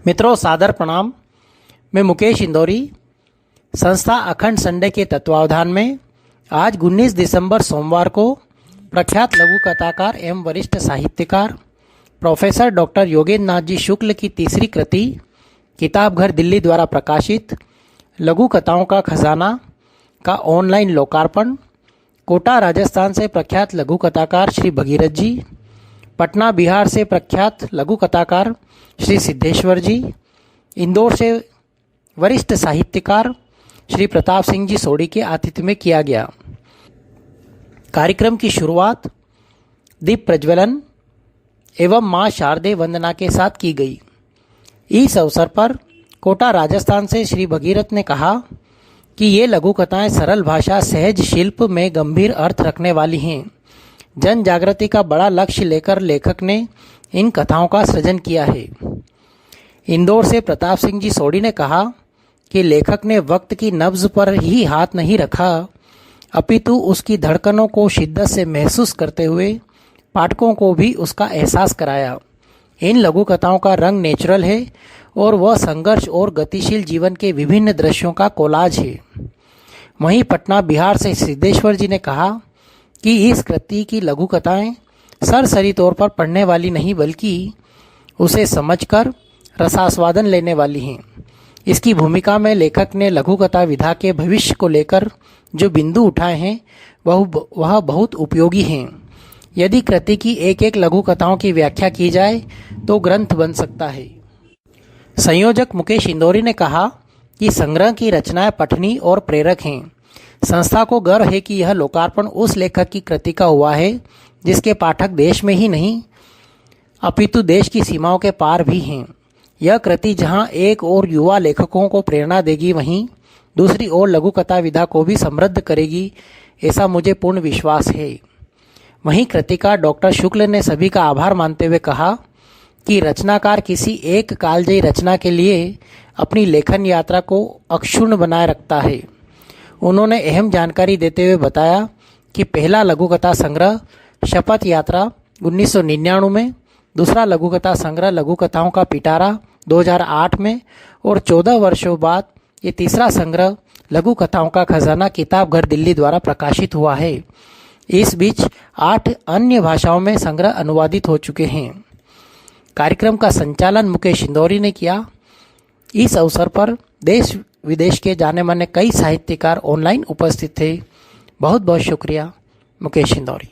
मित्रों, सादर प्रणाम। मैं मुकेश इंदौरी, संस्था अखंड संडे के तत्वावधान में आज 19 दिसंबर सोमवार को प्रख्यात लघु कथाकार एवं वरिष्ठ साहित्यकार प्रोफेसर डॉक्टर योगेंद्र नाथ जी शुक्ल की तीसरी कृति किताब घर दिल्ली द्वारा प्रकाशित लघु कथाओं का खजाना का ऑनलाइन लोकार्पण। कोटा राजस्थान से प्रख्यात लघु कथाकार श्री भगीरथ जी, पटना बिहार से प्रख्यात लघु कथाकार श्री सिद्धेश्वर जी, इंदौर से वरिष्ठ साहित्यकार श्री प्रताप सिंह जी सोडी के आतिथ्य में किया गया। कार्यक्रम की शुरुआत दीप प्रज्वलन एवं मां शारदे वंदना के साथ की गई। इस अवसर पर कोटा राजस्थान से श्री भगीरथ ने कहा कि ये लघु कथाएं सरल भाषा, सहज शिल्प में गंभीर अर्थ रखने वाली हैं। जन जागृति का बड़ा लक्ष्य लेकर लेखक ने इन कथाओं का सृजन किया है। इंदौर से प्रताप सिंह जी सोडी ने कहा कि लेखक ने वक्त की नब्ज पर ही हाथ नहीं रखा, अपितु उसकी धड़कनों को शिद्दत से महसूस करते हुए पाठकों को भी उसका एहसास कराया। इन लघु कथाओं का रंग नेचुरल है और वह संघर्ष और गतिशील जीवन के विभिन्न दृश्यों का कोलाज है। वहीं पटना बिहार से सिद्धेश्वर जी ने कहा कि इस कृति की लघु कथाएं सरसरी तौर पर पढ़ने वाली नहीं, बल्कि उसे समझकर रसास्वादन लेने वाली हैं। इसकी भूमिका में लेखक ने लघु कथा विधा के भविष्य को लेकर जो बिंदु उठाए हैं वह बहुत उपयोगी हैं। यदि कृति की एक एक लघु कथाओं की व्याख्या की जाए तो ग्रंथ बन सकता है। संयोजक मुकेश इंदौरी ने कहा कि संग्रह की रचनाएं पठनीय और प्रेरक हैं। संस्था को गर्व है कि यह लोकार्पण उस लेखक की कृति का हुआ है जिसके पाठक देश में ही नहीं अपितु देश की सीमाओं के पार भी हैं। यह कृति जहां एक और युवा लेखकों को प्रेरणा देगी, वहीं दूसरी ओर लघु कथा विधा को भी समृद्ध करेगी, ऐसा मुझे पूर्ण विश्वास है। वहीं कृतिकार डॉक्टर शुक्ल ने सभी का आभार मानते हुए कहा कि रचनाकार किसी एक कालजयी रचना के लिए अपनी लेखन यात्रा को अक्षुण्ण बनाए रखता है। उन्होंने अहम जानकारी देते हुए बताया कि पहला लघु कथा संग्रह शपथ यात्रा 1999 में, दूसरा लघु कथा संग्रह लघु कथाओं का पिटारा 2008 में और 14 वर्षों बाद ये तीसरा संग्रह लघु कथाओं का खजाना किताब घर दिल्ली द्वारा प्रकाशित हुआ है। इस बीच 8 अन्य भाषाओं में संग्रह अनुवादित हो चुके हैं। कार्यक्रम का संचालन मुकेश इंदौरी ने किया। इस अवसर पर देश विदेश के जाने माने कई साहित्यकार ऑनलाइन उपस्थित थे। बहुत बहुत शुक्रिया, मुकेश इंदौरी।